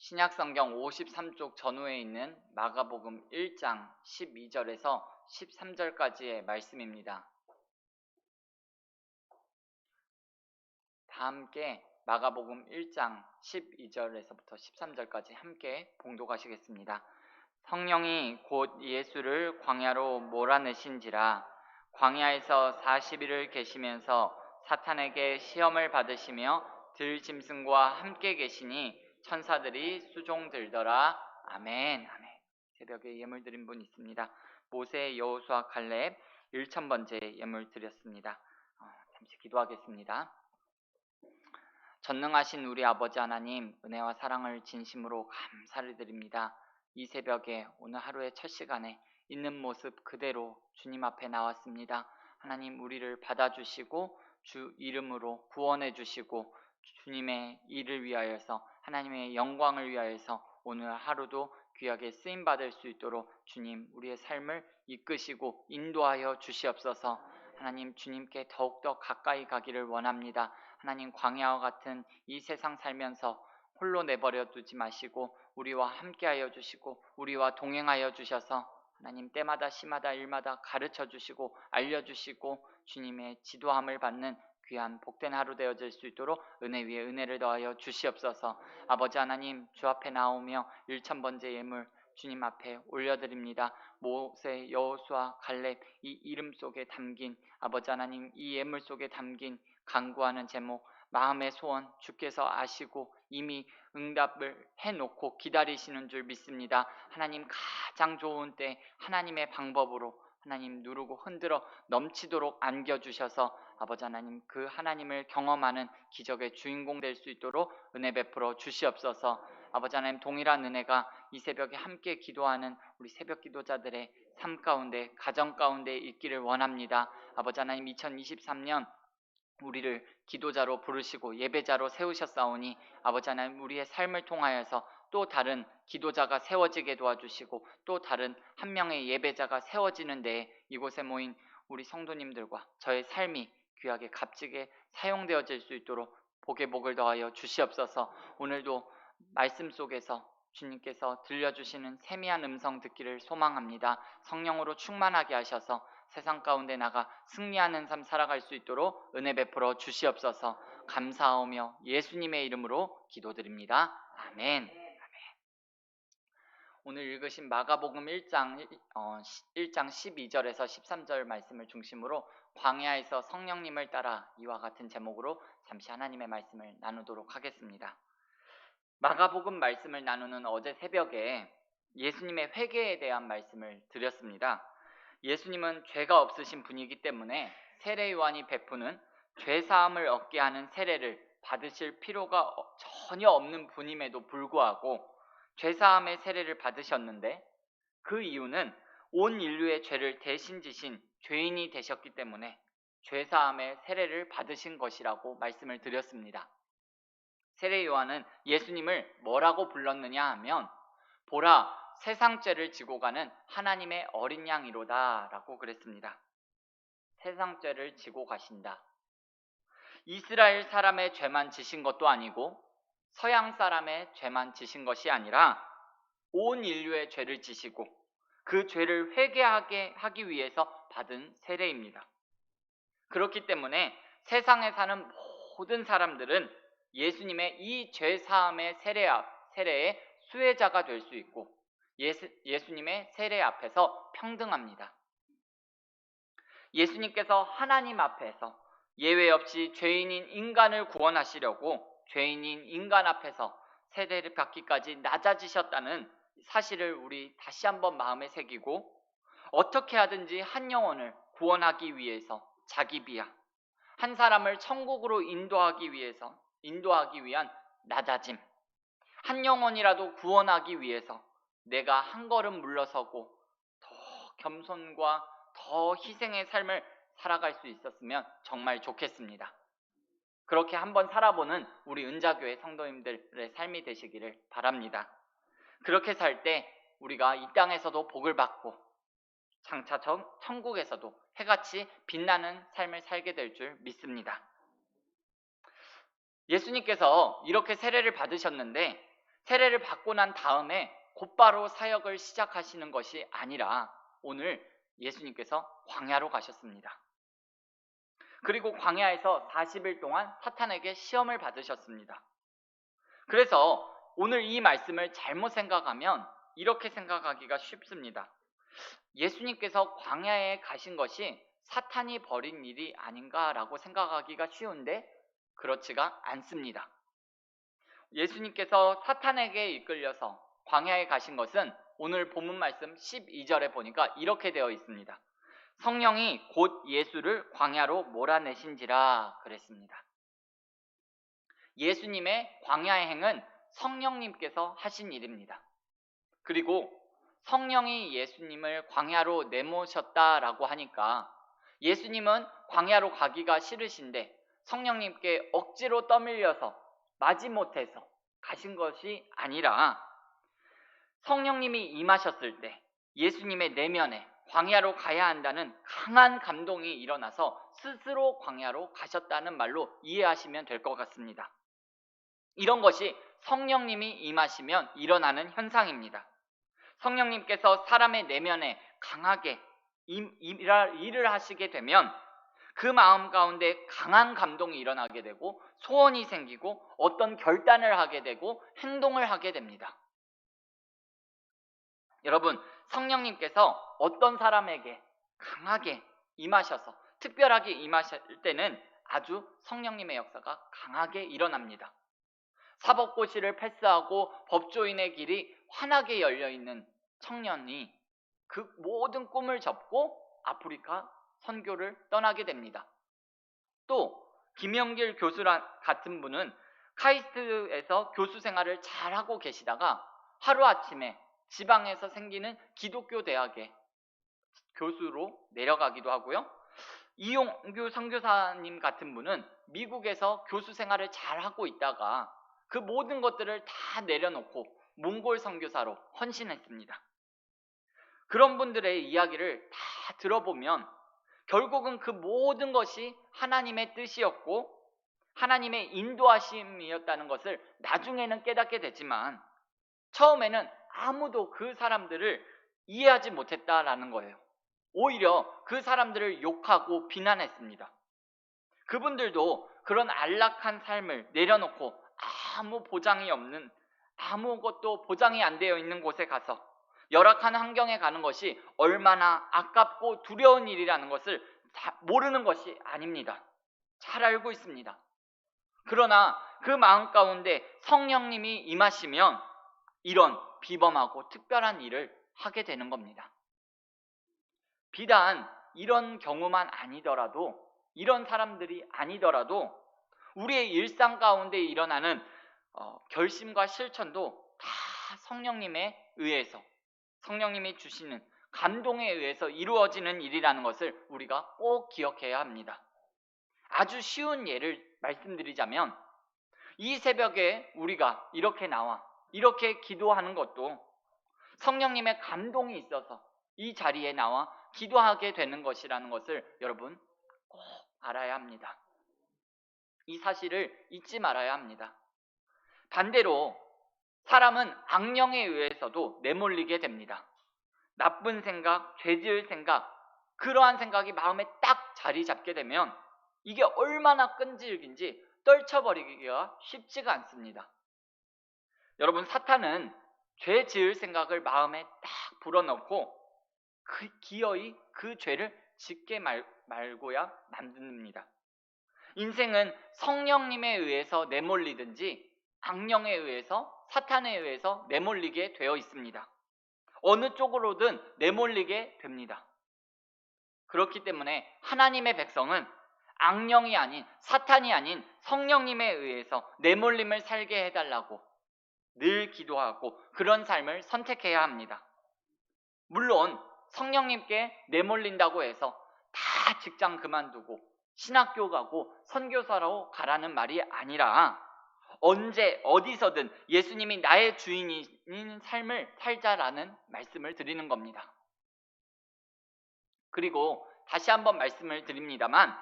신약성경 53쪽 전후에 있는 마가복음 1장 12절에서 13절까지의 말씀입니다. 다 함께 마가복음 1장 12절에서부터 13절까지 함께 봉독하시겠습니다. 성령이 곧 예수를 광야로 몰아내신지라. 광야에서 40일을 계시면서 사탄에게 시험을 받으시며 들짐승과 함께 계시니 천사들이 수종들더라. 아멘. 아멘. 새벽에 예물 드린 분 있습니다. 모세, 여호수아, 갈렙 1000번째 예물 드렸습니다. 잠시 기도하겠습니다. 전능하신 우리 아버지 하나님, 은혜와 사랑을 진심으로 감사를 드립니다. 이 새벽에 오늘 하루의 첫 시간에 있는 모습 그대로 주님 앞에 나왔습니다. 하나님, 우리를 받아주시고 주 이름으로 구원해 주시고 주님의 일을 위하여서, 하나님의 영광을 위하여서 오늘 하루도 귀하게 쓰임받을 수 있도록 주님, 우리의 삶을 이끄시고 인도하여 주시옵소서. 하나님, 주님께 더욱더 가까이 가기를 원합니다. 하나님, 광야와 같은 이 세상 살면서 홀로 내버려 두지 마시고 우리와 함께하여 주시고 우리와 동행하여 주셔서 하나님, 때마다 시마다 일마다 가르쳐 주시고 알려주시고 주님의 지도함을 받는 귀한 복된 하루 되어질 수 있도록 은혜 위에 은혜를 더하여 주시옵소서. 아버지 하나님, 주 앞에 나오며 1000번째 예물 주님 앞에 올려드립니다. 모세, 여호수아, 갈렙 이 이름 속에 담긴 아버지 하나님, 이 예물 속에 담긴 간구하는 제목, 마음의 소원 주께서 아시고 이미 응답을 해놓고 기다리시는 줄 믿습니다. 하나님, 가장 좋은 때 하나님의 방법으로 하나님 누르고 흔들어 넘치도록 안겨주셔서 아버지 하나님, 그 하나님을 경험하는 기적의 주인공 될 수 있도록 은혜 베풀어 주시옵소서. 아버지 하나님, 동일한 은혜가 이 새벽에 함께 기도하는 우리 새벽 기도자들의 삶 가운데, 가정 가운데 있기를 원합니다. 아버지 하나님, 2023년 우리를 기도자로 부르시고 예배자로 세우셨사오니 아버지 하나님, 우리의 삶을 통하여서 또 다른 기도자가 세워지게 도와주시고 또 다른 한 명의 예배자가 세워지는 데에 이곳에 모인 우리 성도님들과 저의 삶이 귀하게 값지게 사용되어질 수 있도록 복에 복을 더하여 주시옵소서. 오늘도 말씀 속에서 주님께서 들려주시는 세미한 음성 듣기를 소망합니다. 성령으로 충만하게 하셔서 세상 가운데 나가 승리하는 삶 살아갈 수 있도록 은혜 베풀어 주시옵소서. 감사하며 예수님의 이름으로 기도드립니다. 아멘. 오늘 읽으신 마가복음 1장 12절에서 13절 말씀을 중심으로 광야에서 성령님을 따라 이와 같은 제목으로 잠시 하나님의 말씀을 나누도록 하겠습니다. 마가복음 말씀을 나누는 어제 새벽에 예수님의 회개에 대한 말씀을 드렸습니다. 예수님은 죄가 없으신 분이기 때문에 세례 요한이 베푸는 죄사함을 얻게 하는 세례를 받으실 필요가 전혀 없는 분임에도 불구하고 죄사함의 세례를 받으셨는데, 그 이유는 온 인류의 죄를 대신 지신 죄인이 되셨기 때문에 죄사함의 세례를 받으신 것이라고 말씀을 드렸습니다. 세례 요한은 예수님을 뭐라고 불렀느냐 하면, 보라, 세상 죄를 지고 가는 하나님의 어린 양이로다 라고 그랬습니다. 세상 죄를 지고 가신다. 이스라엘 사람의 죄만 지신 것도 아니고 서양 사람의 죄만 지신 것이 아니라 온 인류의 죄를 지시고 그 죄를 회개하게 하기 위해서 받은 세례입니다. 그렇기 때문에 세상에 사는 모든 사람들은 예수님의 이 죄사함의 세례의 수혜자가 될 수 있고 예수님의 세례 앞에서 평등합니다. 예수님께서 하나님 앞에서 예외 없이 죄인인 인간을 구원하시려고 죄인인 인간 앞에서 세례를 받기까지 낮아지셨다는 사실을 우리 다시 한번 마음에 새기고, 어떻게 하든지 한 영혼을 구원하기 위해서 자기 비하, 한 사람을 천국으로 인도하기 위한 낮아짐, 한 영혼이라도 구원하기 위해서 내가 한 걸음 물러서고 더 겸손과 더 희생의 삶을 살아갈 수 있었으면 정말 좋겠습니다. 그렇게 한번 살아보는 우리 은자교회 성도님들의 삶이 되시기를 바랍니다. 그렇게 살 때 우리가 이 땅에서도 복을 받고 장차 천국에서도 해같이 빛나는 삶을 살게 될 줄 믿습니다. 예수님께서 이렇게 세례를 받으셨는데 세례를 받고 난 다음에 곧바로 사역을 시작하시는 것이 아니라 오늘 예수님께서 광야로 가셨습니다. 그리고 광야에서 40일 동안 사탄에게 시험을 받으셨습니다. 그래서 오늘 이 말씀을 잘못 생각하면 이렇게 생각하기가 쉽습니다. 예수님께서 광야에 가신 것이 사탄이 벌인 일이 아닌가라고 생각하기가 쉬운데 그렇지가 않습니다. 예수님께서 사탄에게 이끌려서 광야에 가신 것은 오늘 본문 말씀 12절에 보니까 이렇게 되어 있습니다. 성령이 곧 예수를 광야로 몰아내신지라 그랬습니다. 예수님의 광야의 행은 성령님께서 하신 일입니다. 그리고 성령이 예수님을 광야로 내모셨다라고 하니까 예수님은 광야로 가기가 싫으신데 성령님께 억지로 떠밀려서 마지못해서 가신 것이 아니라 성령님이 임하셨을 때 예수님의 내면에 광야로 가야 한다는 강한 감동이 일어나서 스스로 광야로 가셨다는 말로 이해하시면 될 것 같습니다. 이런 것이 성령님이 임하시면 일어나는 현상입니다. 성령님께서 사람의 내면에 강하게 일을 하시게 되면 그 마음 가운데 강한 감동이 일어나게 되고 소원이 생기고 어떤 결단을 하게 되고 행동을 하게 됩니다. 여러분, 성령님께서 어떤 사람에게 강하게 임하셔서 특별하게 임하실 때는 아주 성령님의 역사가 강하게 일어납니다. 사법고시를 패스하고 법조인의 길이 환하게 열려있는 청년이 그 모든 꿈을 접고 아프리카 선교를 떠나게 됩니다. 또 김영길 교수 같은 분은 카이스트에서 교수 생활을 잘하고 계시다가 하루아침에 지방에서 생기는 기독교 대학의 교수로 내려가기도 하고요. 이용규 선교사님 같은 분은 미국에서 교수 생활을 잘하고 있다가 그 모든 것들을 다 내려놓고 몽골 선교사로 헌신했습니다. 그런 분들의 이야기를 다 들어보면 결국은 그 모든 것이 하나님의 뜻이었고 하나님의 인도하심이었다는 것을 나중에는 깨닫게 되지만 처음에는 아무도 그 사람들을 이해하지 못했다라는 거예요. 오히려 그 사람들을 욕하고 비난했습니다. 그분들도 그런 안락한 삶을 내려놓고 아무 보장이 없는, 아무것도 보장이 안 되어 있는 곳에 가서 열악한 환경에 가는 것이 얼마나 아깝고 두려운 일이라는 것을 모르는 것이 아닙니다. 잘 알고 있습니다. 그러나 그 마음 가운데 성령님이 임하시면 이런 비범하고 특별한 일을 하게 되는 겁니다. 비단 이런 경우만 아니더라도, 이런 사람들이 아니더라도 우리의 일상 가운데 일어나는 결심과 실천도 다 성령님에 의해서, 성령님이 주시는 감동에 의해서 이루어지는 일이라는 것을 우리가 꼭 기억해야 합니다. 아주 쉬운 예를 말씀드리자면 이 새벽에 우리가 이렇게 나와 이렇게 기도하는 것도 성령님의 감동이 있어서 이 자리에 나와 기도하게 되는 것이라는 것을 여러분 꼭 알아야 합니다. 이 사실을 잊지 말아야 합니다. 반대로 사람은 악령에 의해서도 내몰리게 됩니다. 나쁜 생각, 죄지을 생각, 그러한 생각이 마음에 딱 자리 잡게 되면 이게 얼마나 끈질긴지 떨쳐버리기가 쉽지가 않습니다. 여러분, 사탄은 죄 지을 생각을 마음에 딱 불어넣고 기어이 그 죄를 짓게 말고야 만듭니다. 인생은 성령님에 의해서 내몰리든지 악령에 의해서, 사탄에 의해서 내몰리게 되어 있습니다. 어느 쪽으로든 내몰리게 됩니다. 그렇기 때문에 하나님의 백성은 악령이 아닌, 사탄이 아닌 성령님에 의해서 내몰림을 살게 해달라고 늘 기도하고 그런 삶을 선택해야 합니다. 물론 성령님께 내몰린다고 해서 다 직장 그만두고 신학교 가고 선교사로 가라는 말이 아니라 언제 어디서든 예수님이 나의 주인인 삶을 살자라는 말씀을 드리는 겁니다. 그리고 다시 한번 말씀을 드립니다만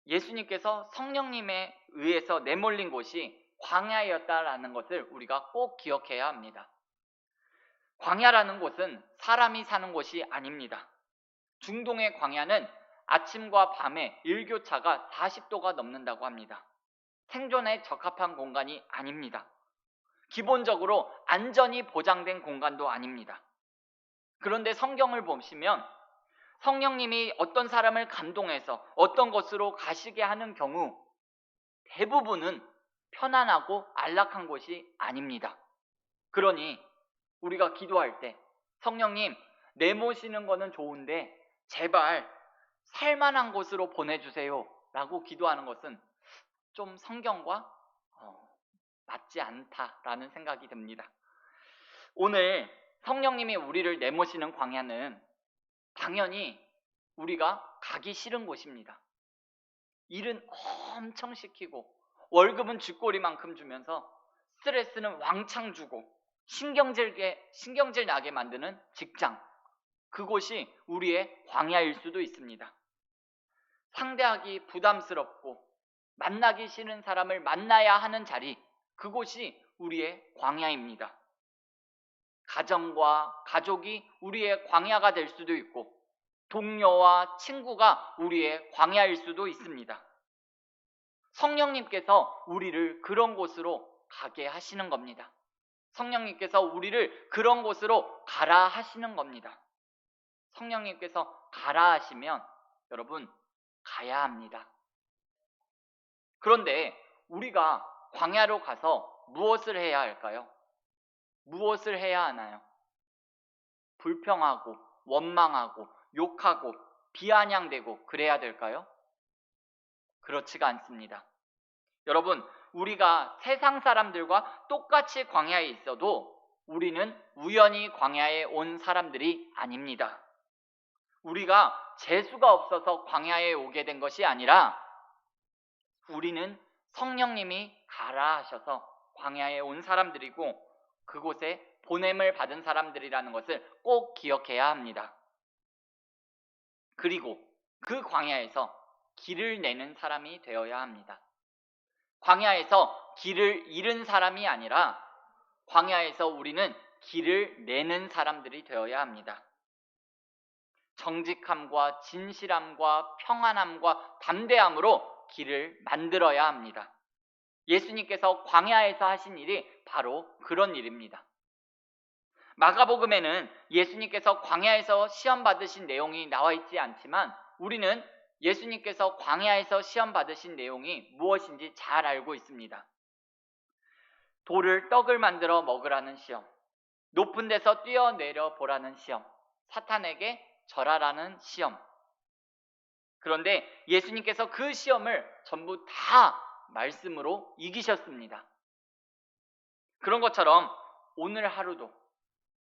예수님께서 성령님에 의해서 내몰린 곳이 광야였다라는 것을 우리가 꼭 기억해야 합니다. 광야라는 곳은 사람이 사는 곳이 아닙니다. 중동의 광야는 아침과 밤의 일교차가 40도가 넘는다고 합니다. 생존에 적합한 공간이 아닙니다. 기본적으로 안전이 보장된 공간도 아닙니다. 그런데 성경을 보시면 성령님이 어떤 사람을 감동해서 어떤 곳으로 가시게 하는 경우 대부분은 편안하고 안락한 곳이 아닙니다. 그러니 우리가 기도할 때 성령님 내모시는 거는 좋은데 제발 살만한 곳으로 보내주세요 라고 기도하는 것은 좀 성경과 맞지 않다라는 생각이 듭니다. 오늘 성령님이 우리를 내모시는 광야는 당연히 우리가 가기 싫은 곳입니다. 일은 엄청 시키고 월급은 쥐꼬리만큼 주면서 스트레스는 왕창 주고 신경질 나게 만드는 직장, 그곳이 우리의 광야일 수도 있습니다. 상대하기 부담스럽고 만나기 싫은 사람을 만나야 하는 자리, 그곳이 우리의 광야입니다. 가정과 가족이 우리의 광야가 될 수도 있고 동료와 친구가 우리의 광야일 수도 있습니다. 성령님께서 우리를 그런 곳으로 가게 하시는 겁니다. 성령님께서 우리를 그런 곳으로 가라 하시는 겁니다. 성령님께서 가라 하시면 여러분 가야 합니다. 그런데 우리가 광야로 가서 무엇을 해야 할까요? 무엇을 해야 하나요? 불평하고 원망하고 욕하고 비아냥대고 그래야 될까요? 그렇지가 않습니다. 여러분, 우리가 세상 사람들과 똑같이 광야에 있어도 우리는 우연히 광야에 온 사람들이 아닙니다. 우리가 재수가 없어서 광야에 오게 된 것이 아니라 우리는 성령님이 가라 하셔서 광야에 온 사람들이고 그곳에 보냄을 받은 사람들이라는 것을 꼭 기억해야 합니다. 그리고 그 광야에서 길을 내는 사람이 되어야 합니다. 광야에서 길을 잃은 사람이 아니라 광야에서 우리는 길을 내는 사람들이 되어야 합니다. 정직함과 진실함과 평안함과 담대함으로 길을 만들어야 합니다. 예수님께서 광야에서 하신 일이 바로 그런 일입니다. 마가복음에는 예수님께서 광야에서 시험 받으신 내용이 나와 있지 않지만 우리는 예수님께서 광야에서 시험 받으신 내용이 무엇인지 잘 알고 있습니다. 돌을 떡을 만들어 먹으라는 시험, 높은 데서 뛰어내려 보라는 시험, 사탄에게 절하라는 시험. 그런데 예수님께서 그 시험을 전부 다 말씀으로 이기셨습니다. 그런 것처럼 오늘 하루도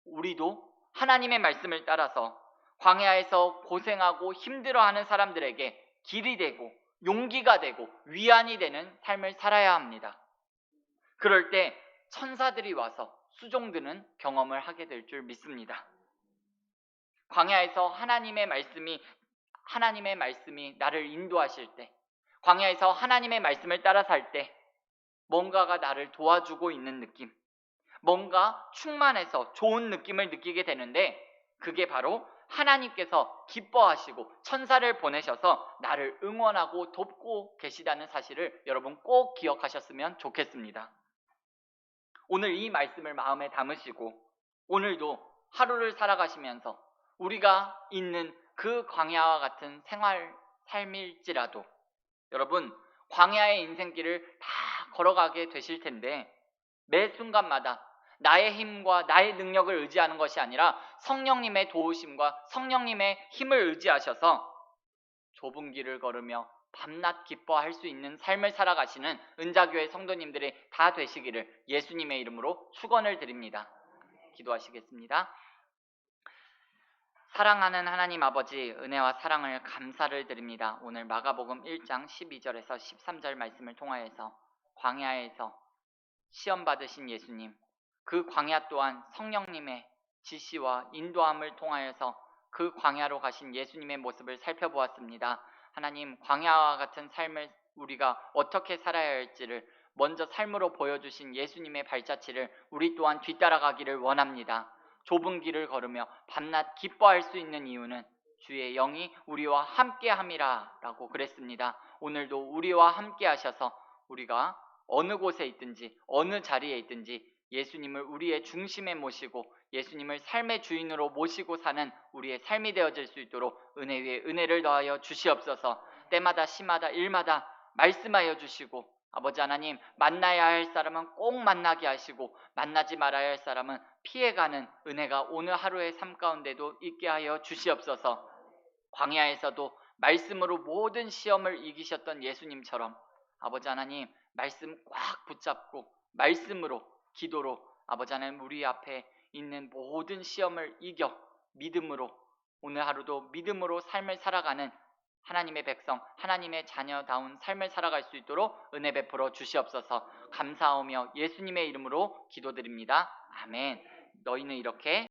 우리도 하나님의 말씀을 따라서 광야에서 고생하고 힘들어하는 사람들에게 길이 되고 용기가 되고 위안이 되는 삶을 살아야 합니다. 그럴 때 천사들이 와서 수종드는 경험을 하게 될 줄 믿습니다. 광야에서 하나님의 말씀이 나를 인도하실 때, 광야에서 하나님의 말씀을 따라 살 때 뭔가가 나를 도와주고 있는 느낌, 뭔가 충만해서 좋은 느낌을 느끼게 되는데 그게 바로 하나님께서 기뻐하시고 천사를 보내셔서 나를 응원하고 돕고 계시다는 사실을 여러분 꼭 기억하셨으면 좋겠습니다. 오늘 이 말씀을 마음에 담으시고 오늘도 하루를 살아가시면서 우리가 있는 그 광야와 같은 삶일지라도 여러분 광야의 인생길을 다 걸어가게 되실 텐데 매 순간마다 나의 힘과 나의 능력을 의지하는 것이 아니라 성령님의 도우심과 성령님의 힘을 의지하셔서 좁은 길을 걸으며 밤낮 기뻐할 수 있는 삶을 살아가시는 은자교회 성도님들이 다 되시기를 예수님의 이름으로 축원을 드립니다. 기도하시겠습니다. 사랑하는 하나님 아버지, 은혜와 사랑을 감사를 드립니다. 오늘 마가복음 1장 12절에서 13절 말씀을 통하여서 광야에서 시험 받으신 예수님, 그 광야 또한 성령님의 지시와 인도함을 통하여서 그 광야로 가신 예수님의 모습을 살펴보았습니다. 하나님, 광야와 같은 삶을 우리가 어떻게 살아야 할지를 먼저 삶으로 보여주신 예수님의 발자취를 우리 또한 뒤따라가기를 원합니다. 좁은 길을 걸으며 밤낮 기뻐할 수 있는 이유는 주의 영이 우리와 함께함이라 라고 그랬습니다. 오늘도 우리와 함께 하셔서 우리가 어느 곳에 있든지 어느 자리에 있든지 예수님을 우리의 중심에 모시고 예수님을 삶의 주인으로 모시고 사는 우리의 삶이 되어질 수 있도록 은혜 위에 은혜를 더하여 주시옵소서. 때마다 시마다 일마다 말씀하여 주시고 아버지 하나님, 만나야 할 사람은 꼭 만나게 하시고 만나지 말아야 할 사람은 피해가는 은혜가 오늘 하루의 삶 가운데도 있게 하여 주시옵소서. 광야에서도 말씀으로 모든 시험을 이기셨던 예수님처럼 아버지 하나님, 말씀 꽉 붙잡고 말씀으로 기도로 아버지 하나님, 우리 앞에 있는 모든 시험을 이겨 믿음으로 오늘 하루도 믿음으로 삶을 살아가는 하나님의 백성, 하나님의 자녀다운 삶을 살아갈 수 있도록 은혜 베풀어 주시옵소서. 감사하며 예수님의 이름으로 기도드립니다. 아멘. 너희는 이렇게